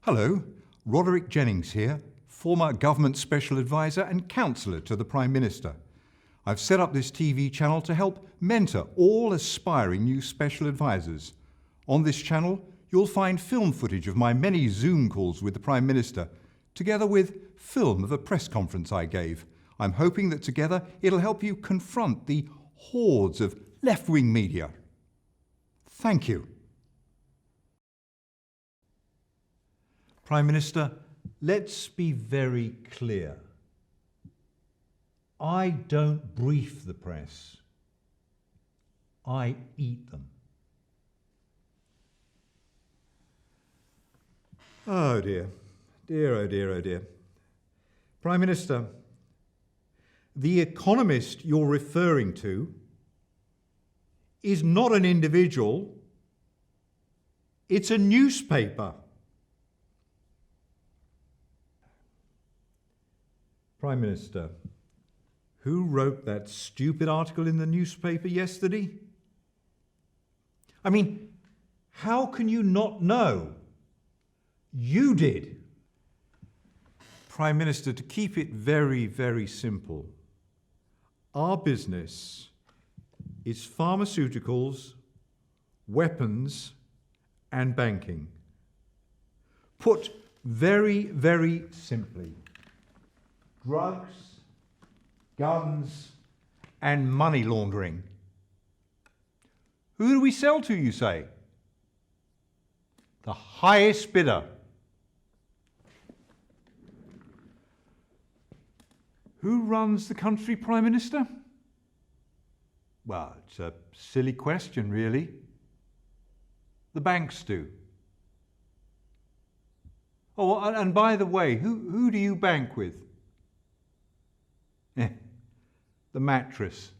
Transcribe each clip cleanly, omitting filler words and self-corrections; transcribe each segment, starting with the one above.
Hello, Roderick Jennings here, former government special advisor and counsellor to the Prime Minister. I've set up this TV channel to help mentor all aspiring new special advisors. On this channel, you'll find film footage of my many Zoom calls with the Prime Minister, together with film of a press conference I gave. I'm hoping that together it'll help you confront the hordes of left-wing media. Thank you. Prime Minister, let's be very clear. I don't brief the press. I eat them. Oh dear. Dear, oh dear, oh dear. Prime Minister, the economist you're referring to is not an individual, it's a newspaper. Prime Minister, who wrote that stupid article in the newspaper yesterday? I mean, how can you not know? You did. Prime Minister, to keep it very, very simple, our business is pharmaceuticals, weapons, and banking. Put very, very simply, drugs, guns, and money laundering. Who do we sell to, you say? The highest bidder. Who runs the country, Prime Minister? Well, it's a silly question, really. The banks do. Oh, and by the way, who do you bank with? The mattress.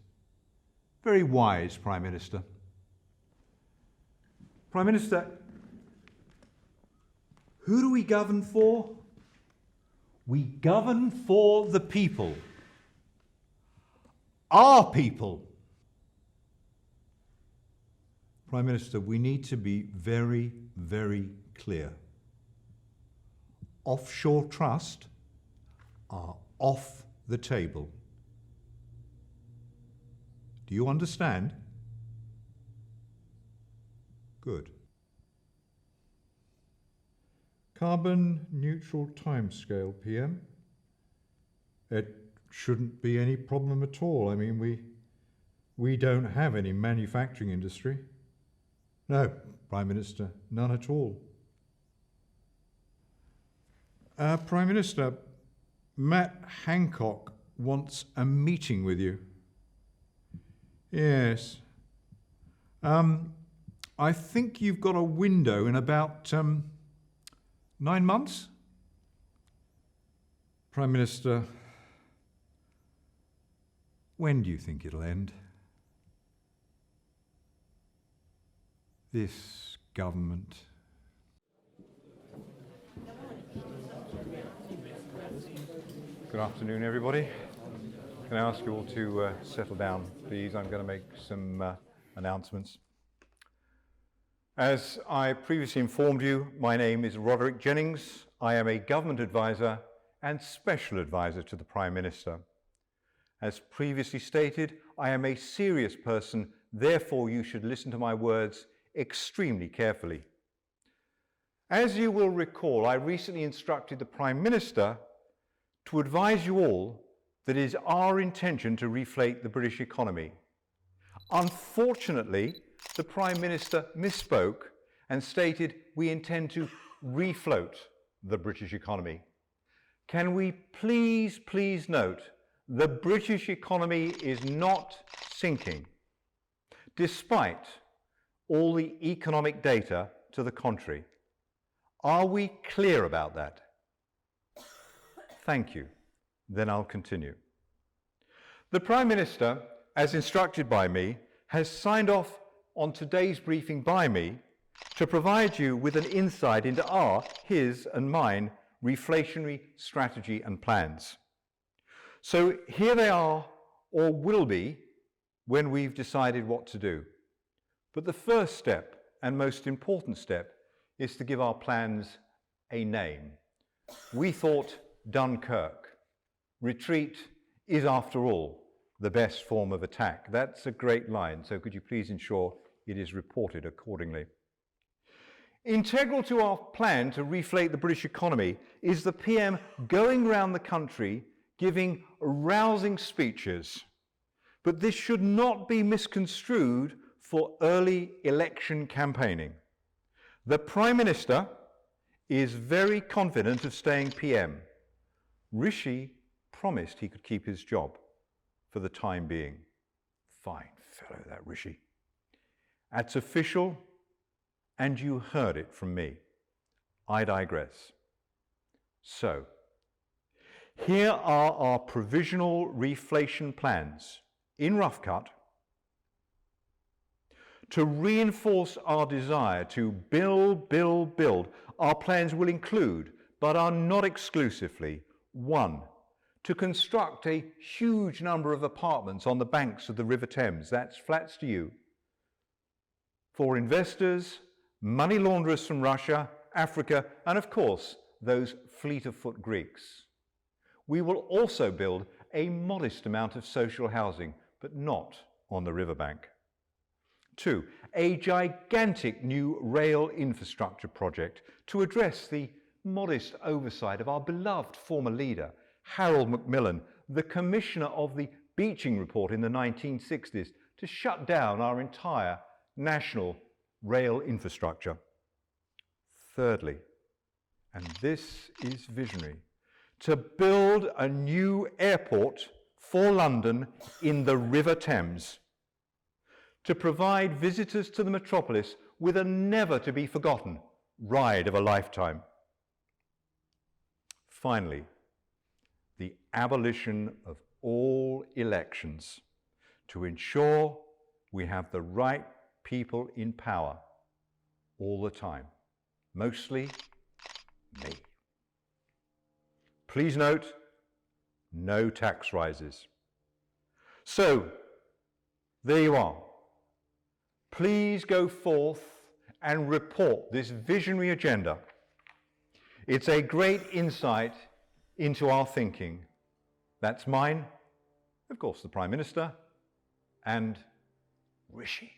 Very wise, Prime Minister. Prime Minister, who do we govern for? We govern for the people. Our people. Prime Minister, we need to be very, very clear. Offshore trust are off the table. Do you understand? Good. Carbon neutral timescale, PM. It shouldn't be any problem at all. I mean, we don't have any manufacturing industry. No, Prime Minister, none at all. Prime Minister, Matt Hancock wants a meeting with you. Yes. I think you've got a window in about 9 months? Prime Minister, when do you think it'll end? This government. Good afternoon, everybody. Can I ask you all to settle down, please? I'm going to make some announcements. As I previously informed you, my name is Roderick Jennings. I am a government advisor and special advisor to the Prime Minister. As previously stated, I am a serious person, therefore you should listen to my words extremely carefully. As you will recall, I recently instructed the Prime Minister to advise you all that it is our intention to reflate the British economy. Unfortunately, the Prime Minister misspoke and stated we intend to refloat the British economy. Can we please note, the British economy is not sinking, despite all the economic data to the contrary. Are we clear about that? Thank you. Then I'll continue. The Prime Minister, as instructed by me, has signed off on today's briefing by me to provide you with an insight into his and mine reflationary strategy and plans. So here they are, or will be, when we've decided what to do. But the first step, and most important step, is to give our plans a name. We thought Dunkirk. Retreat is, after all, the best form of attack. That's a great line, so could you please ensure it is reported accordingly? Integral to our plan to reflate the British economy is the PM going around the country giving rousing speeches. But this should not be misconstrued for early election campaigning. The Prime Minister is very confident of staying PM. Rishi promised he could keep his job for the time being. Fine fellow, that Rishi. That's official, and you heard it from me. I digress. So, here are our provisional reflation plans, in rough cut, to reinforce our desire to build. Our plans will include, but are not exclusively, 1, to construct a huge number of apartments on the banks of the River Thames, that's flats to you, for investors, money launderers from Russia, Africa, and of course, those fleet-of-foot Greeks. We will also build a modest amount of social housing, but not on the riverbank. 2, a gigantic new rail infrastructure project to address the modest oversight of our beloved former leader, Harold Macmillan, the commissioner of the Beeching Report in the 1960s, to shut down our entire national rail infrastructure. Thirdly, and this is visionary, to build a new airport for London in the River Thames, to provide visitors to the metropolis with a never-to-be-forgotten ride of a lifetime. Finally, the abolition of all elections to ensure we have the right people in power all the time, mostly me. Please note, no tax rises. So, there you are. Please go forth and report this visionary agenda. It's a great insight into our thinking. That's mine, of course, the Prime Minister, and Rishi.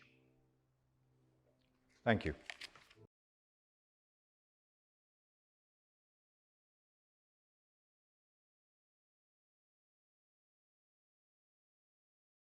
Thank you.